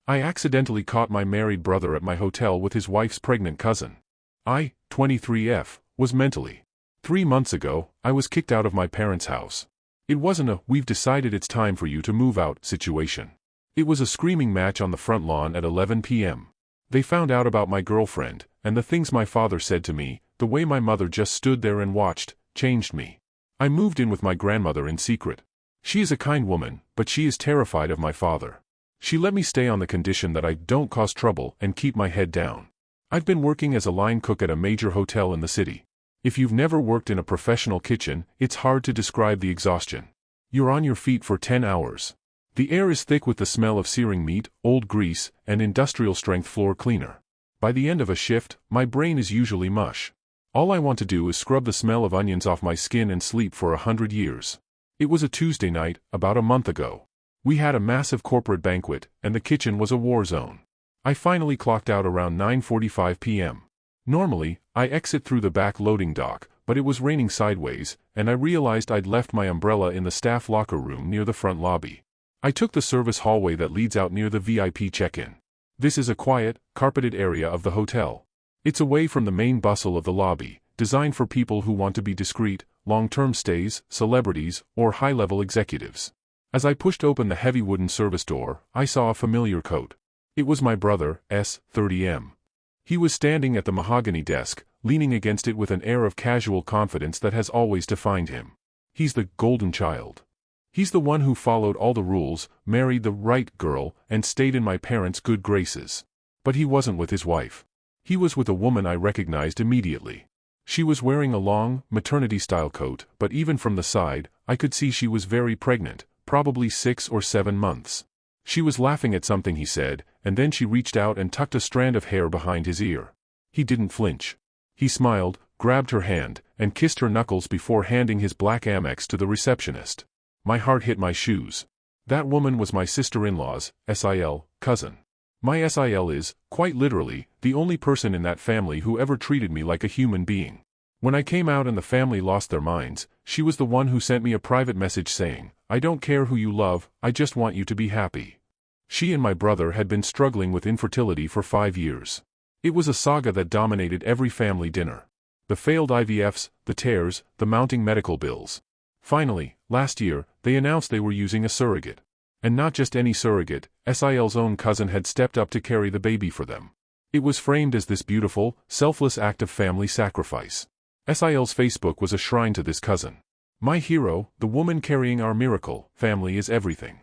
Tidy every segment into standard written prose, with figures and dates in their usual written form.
I accidentally caught my married brother at my hotel with his wife's pregnant cousin. I, 23F, was mentally. 3 months ago, I was kicked out of my parents' house. It wasn't a "we've decided it's time for you to move out" situation. It was a screaming match on the front lawn at 11 p.m. They found out about my girlfriend, and the things my father said to me, the way my mother just stood there and watched, changed me. I moved in with my grandmother in secret. She is a kind woman, but she is terrified of my father. She let me stay on the condition that I don't cause trouble and keep my head down. I've been working as a line cook at a major hotel in the city. If you've never worked in a professional kitchen, it's hard to describe the exhaustion. You're on your feet for 10 hours. The air is thick with the smell of searing meat, old grease, and industrial-strength floor cleaner. By the end of a shift, my brain is usually mush. All I want to do is scrub the smell of onions off my skin and sleep for 100 years. It was a Tuesday night, about a month ago. We had a massive corporate banquet, and the kitchen was a war zone. I finally clocked out around 9:45 p.m. Normally, I exit through the back loading dock, but it was raining sideways, and I realized I'd left my umbrella in the staff locker room near the front lobby. I took the service hallway that leads out near the VIP check-in. This is a quiet, carpeted area of the hotel. It's away from the main bustle of the lobby, designed for people who want to be discreet, long-term stays, celebrities, or high-level executives. As I pushed open the heavy wooden service door, I saw a familiar coat. It was my brother, S30M. He was standing at the mahogany desk, leaning against it with an air of casual confidence that has always defined him. He's the golden child. He's the one who followed all the rules, married the right girl, and stayed in my parents' good graces. But he wasn't with his wife. He was with a woman I recognized immediately. She was wearing a long, maternity-style coat, but even from the side, I could see she was very pregnant, probably 6 or 7 months. She was laughing at something he said, and then she reached out and tucked a strand of hair behind his ear. He didn't flinch. He smiled, grabbed her hand, and kissed her knuckles before handing his black Amex to the receptionist. My heart hit my shoes. That woman was my sister-in-law's, SIL, cousin. My SIL is, quite literally, the only person in that family who ever treated me like a human being. When I came out and the family lost their minds, she was the one who sent me a private message saying, "I don't care who you love, I just want you to be happy." She and my brother had been struggling with infertility for 5 years. It was a saga that dominated every family dinner. The failed IVFs, the tears, the mounting medical bills. Finally, last year, they announced they were using a surrogate. And not just any surrogate, SIL's own cousin had stepped up to carry the baby for them. It was framed as this beautiful, selfless act of family sacrifice. SIL's Facebook was a shrine to this cousin. My hero, the woman carrying our miracle, family is everything.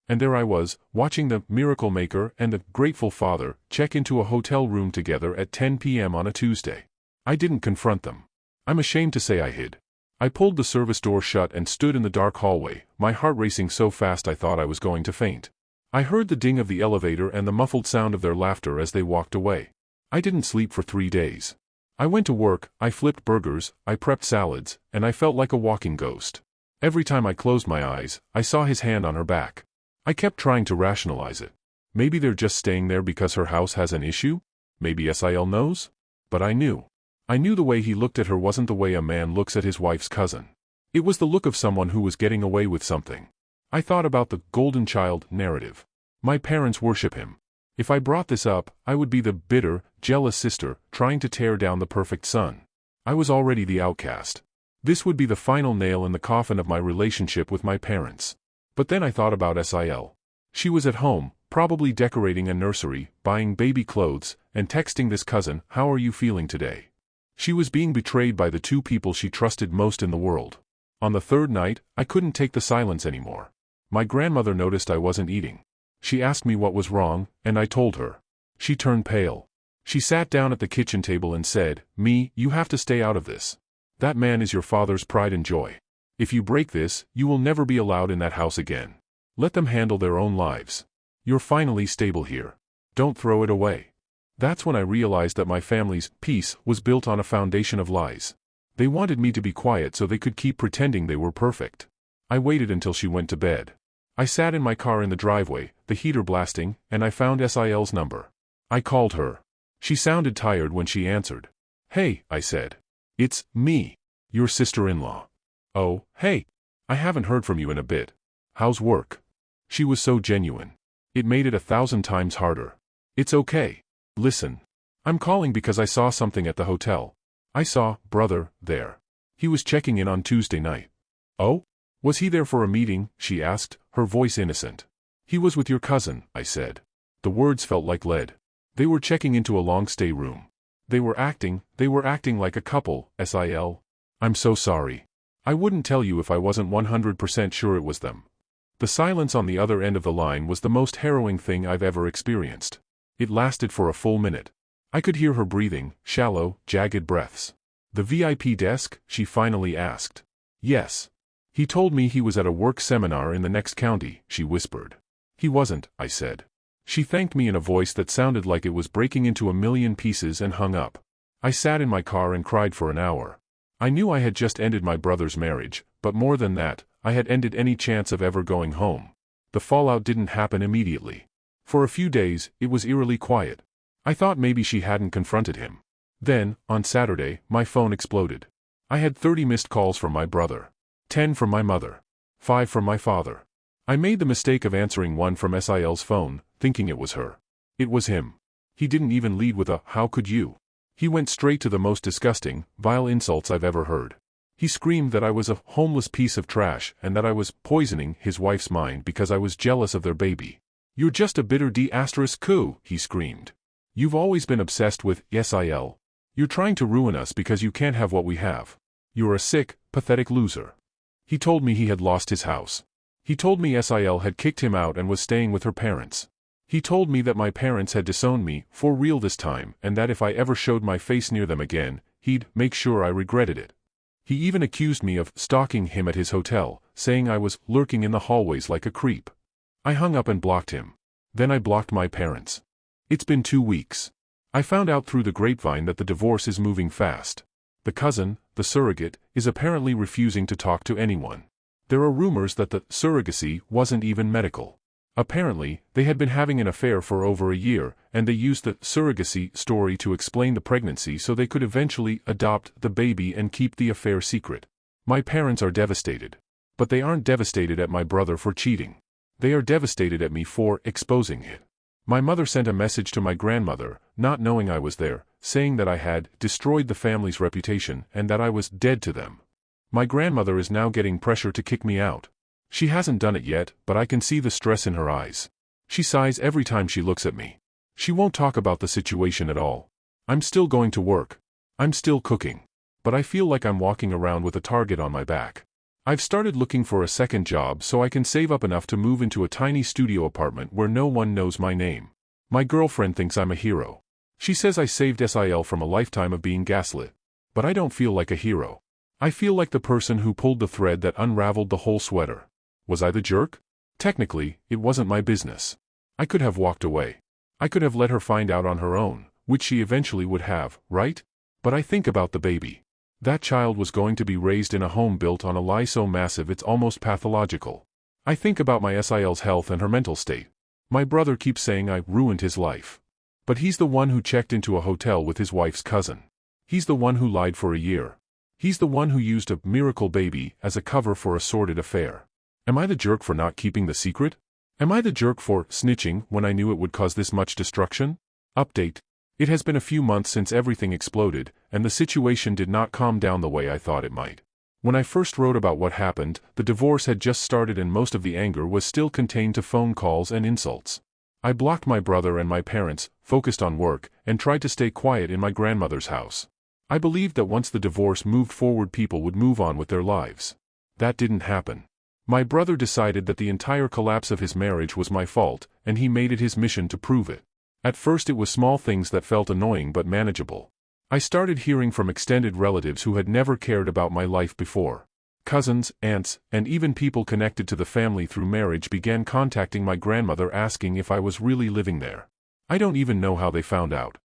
And there I was, watching the miracle maker and the grateful father check into a hotel room together at 10 p.m. on a Tuesday. I didn't confront them. I'm ashamed to say I hid. I pulled the service door shut and stood in the dark hallway, my heart racing so fast I thought I was going to faint. I heard the ding of the elevator and the muffled sound of their laughter as they walked away. I didn't sleep for 3 days. I went to work, I flipped burgers, I prepped salads, and I felt like a walking ghost. Every time I closed my eyes, I saw his hand on her back. I kept trying to rationalize it. Maybe they're just staying there because her house has an issue? Maybe SIL knows? But I knew. I knew the way he looked at her wasn't the way a man looks at his wife's cousin. It was the look of someone who was getting away with something. I thought about the golden child narrative. My parents worship him. If I brought this up, I would be the bitter, jealous sister trying to tear down the perfect son. I was already the outcast. This would be the final nail in the coffin of my relationship with my parents. But then I thought about SIL. She was at home, probably decorating a nursery, buying baby clothes, and texting this cousin, "How are you feeling today?" She was being betrayed by the 2 people she trusted most in the world. On the 3rd night, I couldn't take the silence anymore. My grandmother noticed I wasn't eating. She asked me what was wrong, and I told her. She turned pale. She sat down at the kitchen table and said, "You have to stay out of this. That man is your father's pride and joy. If you break this, you will never be allowed in that house again. Let them handle their own lives. You're finally stable here. Don't throw it away." That's when I realized that my family's peace was built on a foundation of lies. They wanted me to be quiet so they could keep pretending they were perfect. I waited until she went to bed. I sat in my car in the driveway, the heater blasting, and I found SIL's number. I called her. She sounded tired when she answered. "Hey," I said. "It's me, your sister-in-law." "Oh, hey. I haven't heard from you in a bit. How's work?" She was so genuine. It made it 1,000 times harder. It's okay. Listen. I'm calling because I saw something at the hotel. I saw brother there. He was checking in on Tuesday night. Oh? Was he there for a meeting? She asked, her voice innocent. He was with your cousin, I said. The words felt like lead. They were checking into a long-stay room. They were acting like a couple, SIL. I'm so sorry. I wouldn't tell you if I wasn't 100% sure it was them. The silence on the other end of the line was the most harrowing thing I've ever experienced. It lasted for a full minute. I could hear her breathing, shallow, jagged breaths. The VIP desk? She finally asked. Yes. He told me he was at a work seminar in the next county, she whispered. He wasn't, I said. She thanked me in a voice that sounded like it was breaking into a million pieces and hung up. I sat in my car and cried for an hour. I knew I had just ended my brother's marriage, but more than that, I had ended any chance of ever going home. The fallout didn't happen immediately. For a few days, it was eerily quiet. I thought maybe she hadn't confronted him. Then, on Saturday, my phone exploded. I had 30 missed calls from my brother. 10 from my mother. 5 from my father. I made the mistake of answering one from SIL's phone, thinking it was her. It was him. He didn't even lead with a, "How could you?" He went straight to the most disgusting, vile insults I've ever heard. He screamed that I was a homeless piece of trash and that I was poisoning his wife's mind because I was jealous of their baby. "You're just a bitter D***coup," he screamed. "You've always been obsessed with SIL. You're trying to ruin us because you can't have what we have. You're a sick, pathetic loser." He told me he had lost his house. He told me SIL had kicked him out and was staying with her parents. He told me that my parents had disowned me, for real this time, and that if I ever showed my face near them again, he'd make sure I regretted it. He even accused me of stalking him at his hotel, saying I was lurking in the hallways like a creep. I hung up and blocked him. Then I blocked my parents. It's been 2 weeks. I found out through the grapevine that the divorce is moving fast. The cousin, the surrogate, is apparently refusing to talk to anyone. There are rumors that the surrogacy wasn't even medical. Apparently, they had been having an affair for over a year, and they used the surrogacy story to explain the pregnancy so they could eventually adopt the baby and keep the affair secret. My parents are devastated. But they aren't devastated at my brother for cheating. They are devastated at me for exposing it. My mother sent a message to my grandmother, not knowing I was there, saying that I had destroyed the family's reputation and that I was dead to them. My grandmother is now getting pressure to kick me out. She hasn't done it yet, but I can see the stress in her eyes. She sighs every time she looks at me. She won't talk about the situation at all. I'm still going to work. I'm still cooking. But I feel like I'm walking around with a target on my back. I've started looking for a second job so I can save up enough to move into a tiny studio apartment where no one knows my name. My girlfriend thinks I'm a hero. She says I saved SIL from a lifetime of being gaslit. But I don't feel like a hero. I feel like the person who pulled the thread that unraveled the whole sweater. Was I the jerk? Technically, it wasn't my business. I could have walked away. I could have let her find out on her own, which she eventually would have, right? But I think about the baby. That child was going to be raised in a home built on a lie so massive it's almost pathological. I think about my SIL's health and her mental state. My brother keeps saying I ruined his life. But he's the one who checked into a hotel with his wife's cousin. He's the one who lied for a year. He's the one who used a miracle baby as a cover for a sordid affair. Am I the jerk for not keeping the secret? Am I the jerk for snitching when I knew it would cause this much destruction? Update. It has been a few months since everything exploded, and the situation did not calm down the way I thought it might. When I first wrote about what happened, the divorce had just started and most of the anger was still contained to phone calls and insults. I blocked my brother and my parents, focused on work, and tried to stay quiet in my grandmother's house. I believed that once the divorce moved forward people would move on with their lives. That didn't happen. My brother decided that the entire collapse of his marriage was my fault, and he made it his mission to prove it. At first it was small things that felt annoying but manageable. I started hearing from extended relatives who had never cared about my life before. Cousins, aunts, and even people connected to the family through marriage began contacting my grandmother asking if I was really living there. I don't even know how they found out.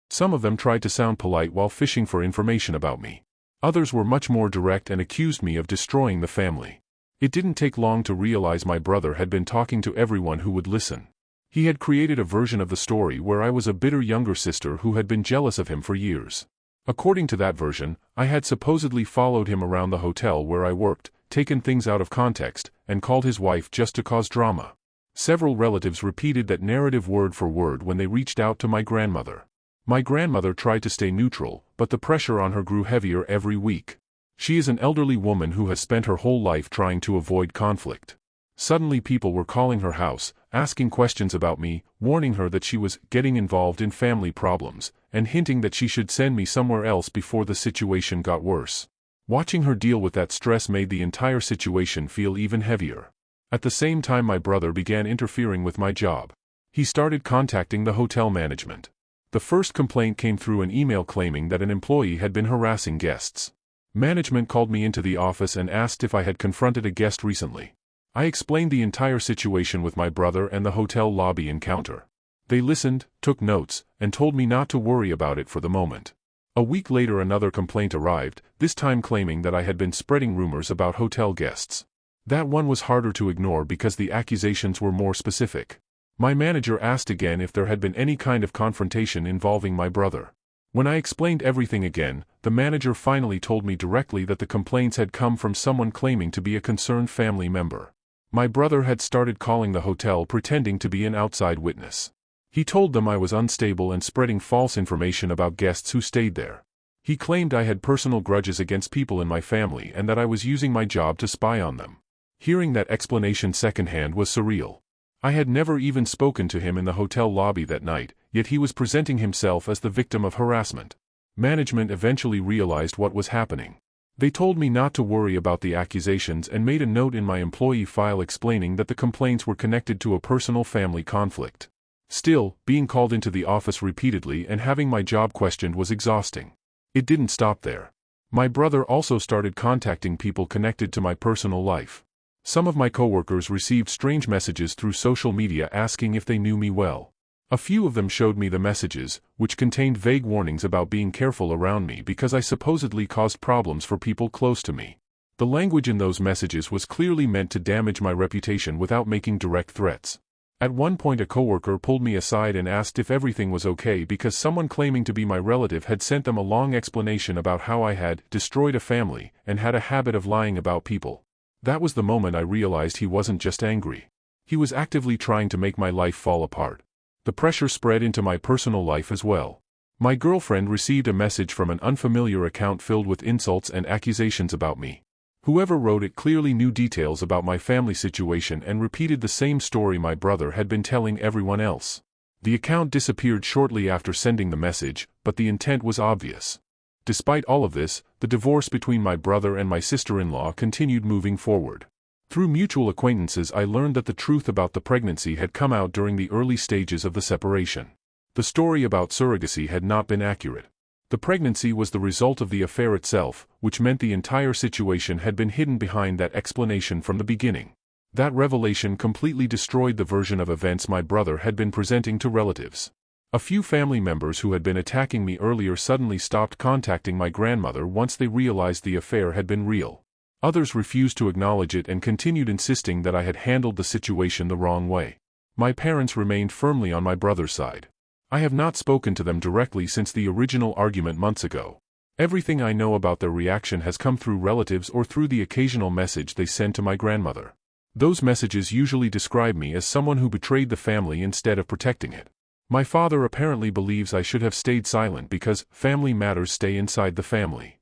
Some of them tried to sound polite while fishing for information about me. Others were much more direct and accused me of destroying the family. It didn't take long to realize my brother had been talking to everyone who would listen. He had created a version of the story where I was a bitter younger sister who had been jealous of him for years. According to that version, I had supposedly followed him around the hotel where I worked, taken things out of context, and called his wife just to cause drama. Several relatives repeated that narrative word for word when they reached out to my grandmother. My grandmother tried to stay neutral, but the pressure on her grew heavier every week. She is an elderly woman who has spent her whole life trying to avoid conflict. Suddenly people were calling her house, asking questions about me, warning her that she was getting involved in family problems, and hinting that she should send me somewhere else before the situation got worse. Watching her deal with that stress made the entire situation feel even heavier. At the same time my brother began interfering with my job. He started contacting the hotel management. The first complaint came through an email claiming that an employee had been harassing guests. Management called me into the office and asked if I had confronted a guest recently. I explained the entire situation with my brother and the hotel lobby encounter. They listened, took notes, and told me not to worry about it for the moment. A week later another complaint arrived, this time claiming that I had been spreading rumors about hotel guests. That one was harder to ignore because the accusations were more specific. My manager asked again if there had been any kind of confrontation involving my brother. When I explained everything again, the manager finally told me directly that the complaints had come from someone claiming to be a concerned family member. My brother had started calling the hotel pretending to be an outside witness. He told them I was unstable and spreading false information about guests who stayed there. He claimed I had personal grudges against people in my family and that I was using my job to spy on them. Hearing that explanation secondhand was surreal. I had never even spoken to him in the hotel lobby that night, yet he was presenting himself as the victim of harassment. Management eventually realized what was happening. They told me not to worry about the accusations and made a note in my employee file explaining that the complaints were connected to a personal family conflict. Still, being called into the office repeatedly and having my job questioned was exhausting. It didn't stop there. My brother also started contacting people connected to my personal life. Some of my coworkers received strange messages through social media asking if they knew me well. A few of them showed me the messages, which contained vague warnings about being careful around me because I supposedly caused problems for people close to me. The language in those messages was clearly meant to damage my reputation without making direct threats. At one point a coworker pulled me aside and asked if everything was okay because someone claiming to be my relative had sent them a long explanation about how I had destroyed a family and had a habit of lying about people. That was the moment I realized he wasn't just angry. He was actively trying to make my life fall apart. The pressure spread into my personal life as well. My girlfriend received a message from an unfamiliar account filled with insults and accusations about me. Whoever wrote it clearly knew details about my family situation and repeated the same story my brother had been telling everyone else. The account disappeared shortly after sending the message, but the intent was obvious. Despite all of this, the divorce between my brother and my sister-in-law continued moving forward. Through mutual acquaintances I learned that the truth about the pregnancy had come out during the early stages of the separation. The story about surrogacy had not been accurate. The pregnancy was the result of the affair itself, which meant the entire situation had been hidden behind that explanation from the beginning. That revelation completely destroyed the version of events my brother had been presenting to relatives. A few family members who had been attacking me earlier suddenly stopped contacting my grandmother once they realized the affair had been real. Others refused to acknowledge it and continued insisting that I had handled the situation the wrong way. My parents remained firmly on my brother's side. I have not spoken to them directly since the original argument months ago. Everything I know about their reaction has come through relatives or through the occasional message they send to my grandmother. Those messages usually describe me as someone who betrayed the family instead of protecting it. My father apparently believes I should have stayed silent because family matters stay inside the family.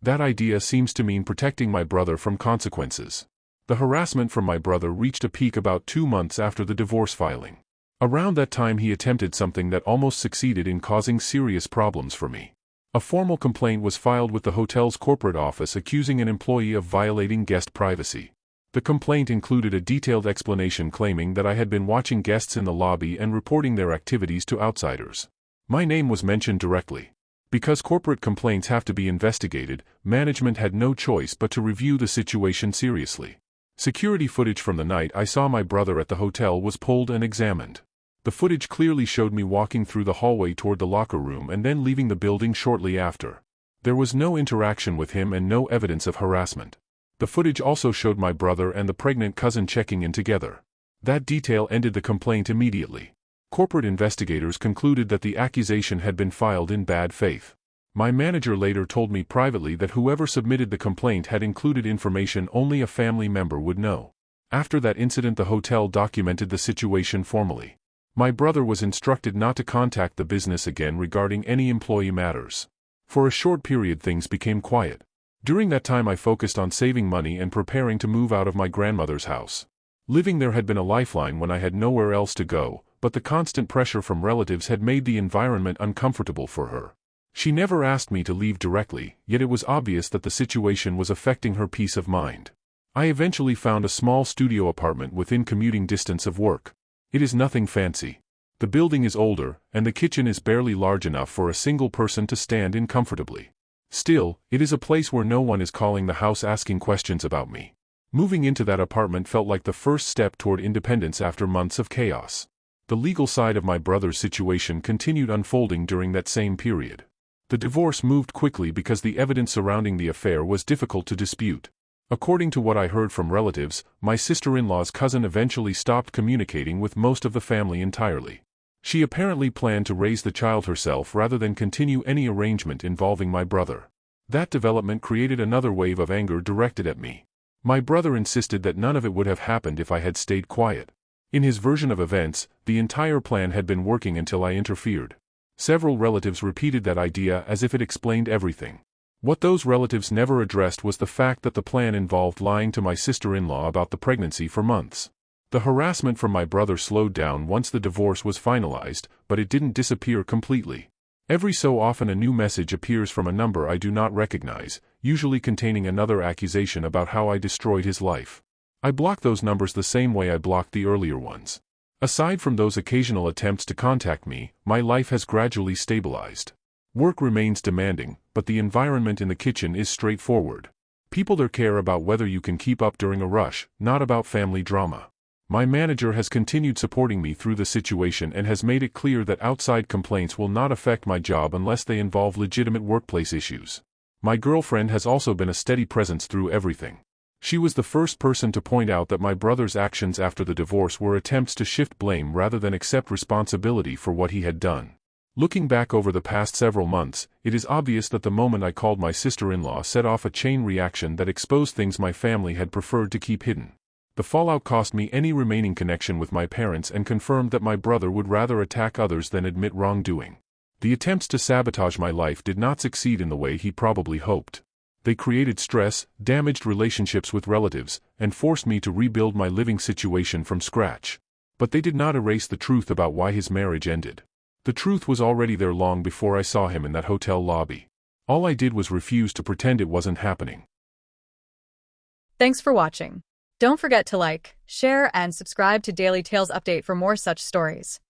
That idea seems to mean protecting my brother from consequences. The harassment from my brother reached a peak about 2 months after the divorce filing. Around that time he attempted something that almost succeeded in causing serious problems for me. A formal complaint was filed with the hotel's corporate office accusing an employee of violating guest privacy. The complaint included a detailed explanation claiming that I had been watching guests in the lobby and reporting their activities to outsiders. My name was mentioned directly. Because corporate complaints have to be investigated, management had no choice but to review the situation seriously. Security footage from the night I saw my brother at the hotel was pulled and examined. The footage clearly showed me walking through the hallway toward the locker room and then leaving the building shortly after. There was no interaction with him and no evidence of harassment. The footage also showed my brother and the pregnant cousin checking in together. That detail ended the complaint immediately. Corporate investigators concluded that the accusation had been filed in bad faith. My manager later told me privately that whoever submitted the complaint had included information only a family member would know. After that incident, the hotel documented the situation formally. My brother was instructed not to contact the business again regarding any employee matters. For a short period, things became quiet. During that time, I focused on saving money and preparing to move out of my grandmother's house. Living there had been a lifeline when I had nowhere else to go, but the constant pressure from relatives had made the environment uncomfortable for her. She never asked me to leave directly, yet it was obvious that the situation was affecting her peace of mind. I eventually found a small studio apartment within commuting distance of work. It is nothing fancy. The building is older, and the kitchen is barely large enough for a single person to stand in comfortably. Still, it is a place where no one is calling the house asking questions about me. Moving into that apartment felt like the first step toward independence after months of chaos. The legal side of my brother's situation continued unfolding during that same period. The divorce moved quickly because the evidence surrounding the affair was difficult to dispute. According to what I heard from relatives, my sister-in-law's cousin eventually stopped communicating with most of the family entirely. She apparently planned to raise the child herself rather than continue any arrangement involving my brother. That development created another wave of anger directed at me. My brother insisted that none of it would have happened if I had stayed quiet. In his version of events, the entire plan had been working until I interfered. Several relatives repeated that idea as if it explained everything. What those relatives never addressed was the fact that the plan involved lying to my sister-in-law about the pregnancy for months. The harassment from my brother slowed down once the divorce was finalized, but it didn't disappear completely. Every so often a new message appears from a number I do not recognize, usually containing another accusation about how I destroyed his life. I block those numbers the same way I blocked the earlier ones. Aside from those occasional attempts to contact me, my life has gradually stabilized. Work remains demanding, but the environment in the kitchen is straightforward. People there care about whether you can keep up during a rush, not about family drama. My manager has continued supporting me through the situation and has made it clear that outside complaints will not affect my job unless they involve legitimate workplace issues. My girlfriend has also been a steady presence through everything. She was the first person to point out that my brother's actions after the divorce were attempts to shift blame rather than accept responsibility for what he had done. Looking back over the past several months, it is obvious that the moment I called my sister-in-law set off a chain reaction that exposed things my family had preferred to keep hidden. The fallout cost me any remaining connection with my parents and confirmed that my brother would rather attack others than admit wrongdoing. The attempts to sabotage my life did not succeed in the way he probably hoped. They created stress, damaged relationships with relatives, and forced me to rebuild my living situation from scratch. But they did not erase the truth about why his marriage ended. The truth was already there long before I saw him in that hotel lobby. All I did was refuse to pretend it wasn't happening. Thanks for watching. Don't forget to like, share, and subscribe to Daily Tales Update for more such stories.